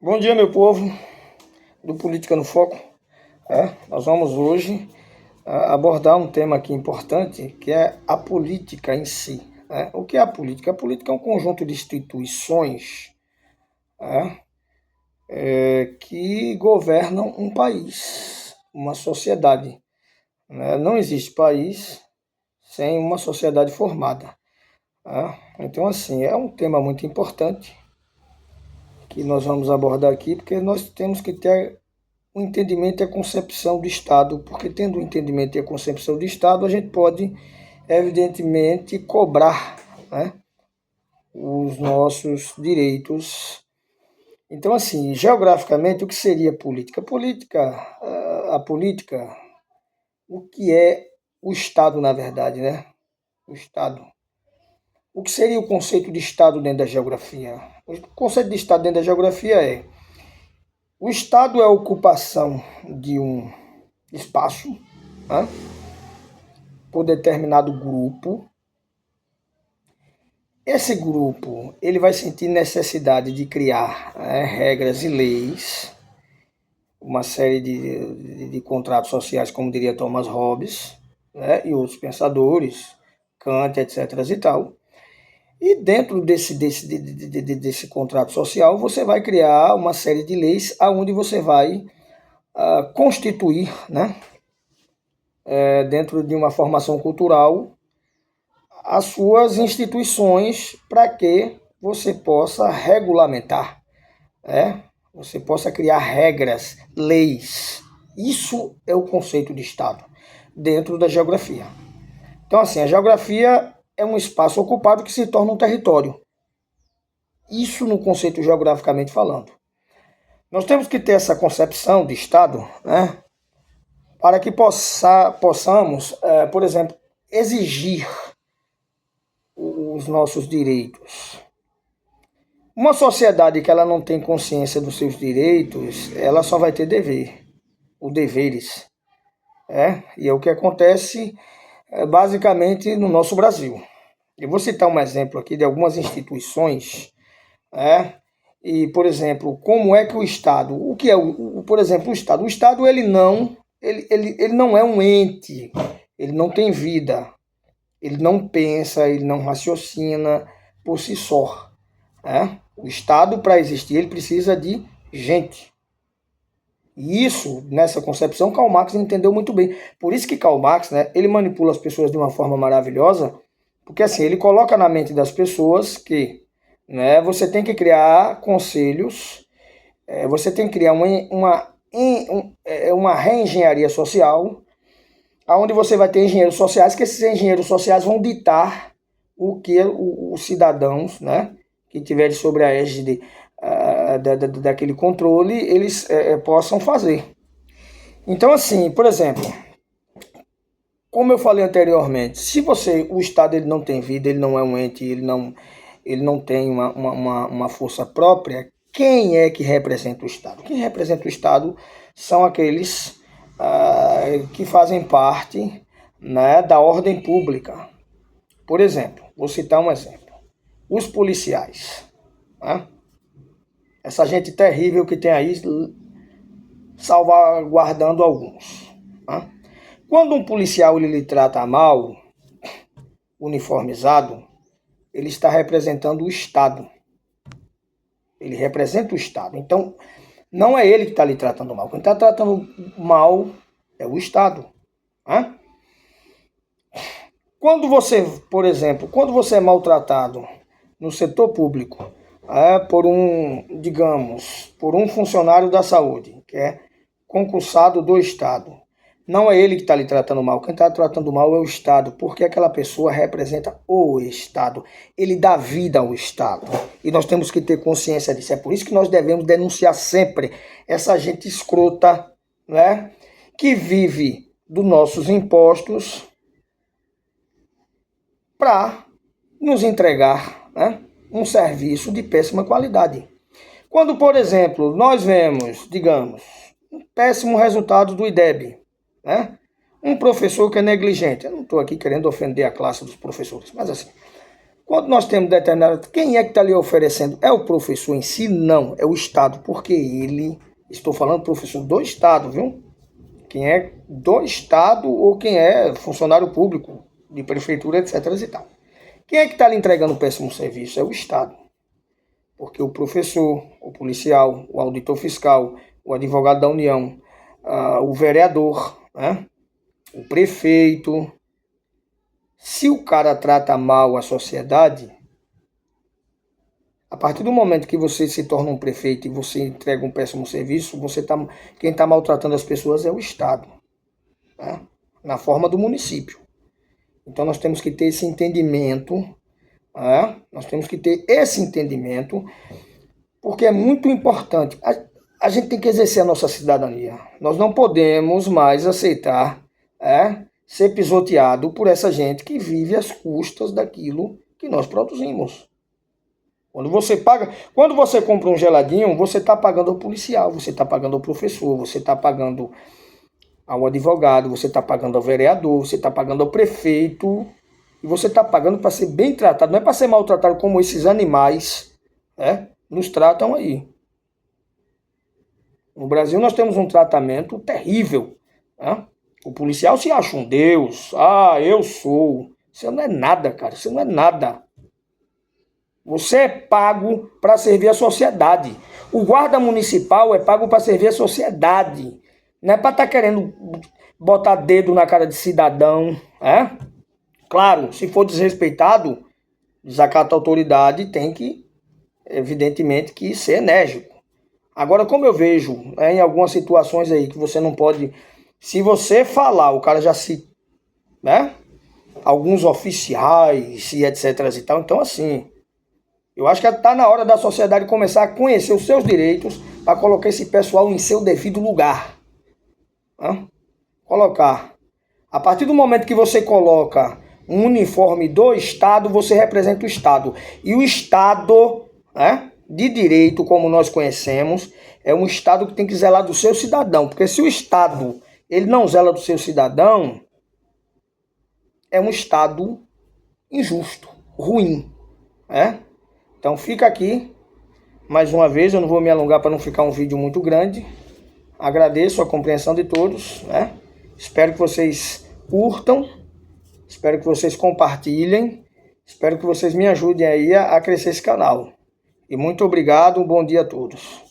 Bom dia, meu povo do Política no Foco. Nós vamos hoje abordar um tema aqui importante, que é a política em si. O que é a política? A política é um conjunto de instituições que governam um país, uma sociedade. Não existe país sem uma sociedade formada. Então, assim, é um tema muito importante que nós vamos abordar aqui, porque nós temos que ter o entendimento e a concepção do Estado, porque tendo o entendimento e a concepção do Estado, a gente pode, evidentemente, cobrar, os nossos direitos. Então, assim, geograficamente, o que seria política? A política, o que é o Estado, na verdade, né? O Estado. O que seria o conceito de Estado dentro da geografia? O conceito de Estado dentro da geografia é: o Estado é a ocupação de um espaço, por determinado grupo. Esse grupo ele vai sentir necessidade de criar regras e leis, uma série de contratos sociais, como diria Thomas Hobbes, e outros pensadores, Kant, etc. e tal. E dentro desse contrato social, você vai criar uma série de leis aonde você vai constituir, dentro de uma formação cultural, as suas instituições para que você possa regulamentar, você possa criar regras, leis. Isso é o conceito de Estado dentro da geografia. Então, assim, a geografia é um espaço ocupado que se torna um território. Isso no conceito geograficamente falando. Nós temos que ter essa concepção de Estado, para que possamos, por exemplo, exigir os nossos direitos. Uma sociedade que ela não tem consciência dos seus direitos, ela só vai ter deveres. E é o que acontece basicamente no nosso Brasil. Eu vou citar um exemplo aqui de algumas instituições, e, por exemplo, como é que o Estado, o que é, por exemplo, o Estado? O Estado ele não é um ente, ele não tem vida, ele não pensa, ele não raciocina por si só. O Estado, para existir, ele precisa de gente. E isso, nessa concepção, Karl Marx entendeu muito bem. Por isso que Karl Marx, ele manipula as pessoas de uma forma maravilhosa, porque assim, ele coloca na mente das pessoas que você tem que criar conselhos, você tem que criar uma reengenharia social, onde você vai ter engenheiros sociais, que esses engenheiros sociais vão ditar o que os cidadãos, que tiverem sobre a égide daquele controle, eles possam fazer. Então, assim, por exemplo, como eu falei anteriormente, se o Estado ele não tem vida, ele não é um ente, ele não tem uma força própria, quem é que representa o Estado? Quem representa o Estado são aqueles que fazem parte da ordem pública. Por exemplo, vou citar um exemplo. Os policiais. Essa gente terrível que tem aí salvaguardando alguns. Quando um policial ele lhe trata mal, uniformizado, ele está representando o Estado. Ele representa o Estado. Então, não é ele que está lhe tratando mal. Quem está tratando mal é o Estado. Quando você, por exemplo, quando você é maltratado no setor público, por um funcionário da saúde, que é concursado do Estado, não é ele que está lhe tratando mal. Quem está tratando mal é o Estado, porque aquela pessoa representa o Estado. Ele dá vida ao Estado. E nós temos que ter consciência disso. É por isso que nós devemos denunciar sempre essa gente escrota, que vive dos nossos impostos para nos entregar um serviço de péssima qualidade. Quando, por exemplo, nós vemos, digamos, um péssimo resultado do IDEB, um professor que é negligente, eu não estou aqui querendo ofender a classe dos professores, mas assim, Quando nós temos determinado, quem é que está lhe oferecendo? É o professor em si? Não, é o Estado, porque ele, estou falando professor do Estado, viu? Quem é do Estado ou quem é funcionário público, de prefeitura, etc. e tal. Quem é que está lhe entregando o péssimo serviço? É o Estado. Porque o professor, o policial, o auditor fiscal, o advogado da União, o vereador, né? O prefeito, se o cara trata mal a sociedade, a partir do momento que você se torna um prefeito e você entrega um péssimo serviço, quem está maltratando as pessoas é o Estado, né? Na forma do município. Então nós temos que ter esse entendimento, né? Nós temos que ter esse entendimento, porque é muito importante. A gente tem que exercer a nossa cidadania. Nós não podemos mais aceitar ser pisoteado por essa gente que vive às custas daquilo que nós produzimos. Quando você compra um geladinho, você está pagando ao policial, você está pagando ao professor, você está pagando ao advogado, você está pagando ao vereador, você está pagando ao prefeito, e você está pagando para ser bem tratado, não é para ser maltratado como esses animais nos tratam aí. No Brasil nós temos um tratamento terrível. Né? O policial se acha um deus. Eu sou. Você não é nada, cara. Você não é nada. Você é pago para servir a sociedade. O guarda municipal é pago para servir a sociedade. Não é para estar querendo botar dedo na cara de cidadão. Claro, se for desrespeitado, desacata a autoridade, tem que, evidentemente, que ser enérgico. Agora, como eu vejo em algumas situações aí que você não pode... Se você falar, o cara já se... Alguns oficiais e etc e tal. Então, assim, eu acho que está na hora da sociedade começar a conhecer os seus direitos para colocar esse pessoal em seu devido lugar. Colocar. A partir do momento que você coloca um uniforme do Estado, você representa o Estado. E o Estado... de direito, como nós conhecemos, é um Estado que tem que zelar do seu cidadão. Porque se o Estado ele não zela do seu cidadão, é um Estado injusto, ruim. Então fica aqui, mais uma vez, eu não vou me alongar para não ficar um vídeo muito grande. Agradeço a compreensão de todos. Espero que vocês curtam, espero que vocês compartilhem, espero que vocês me ajudem aí a crescer esse canal. E muito obrigado, um bom dia a todos.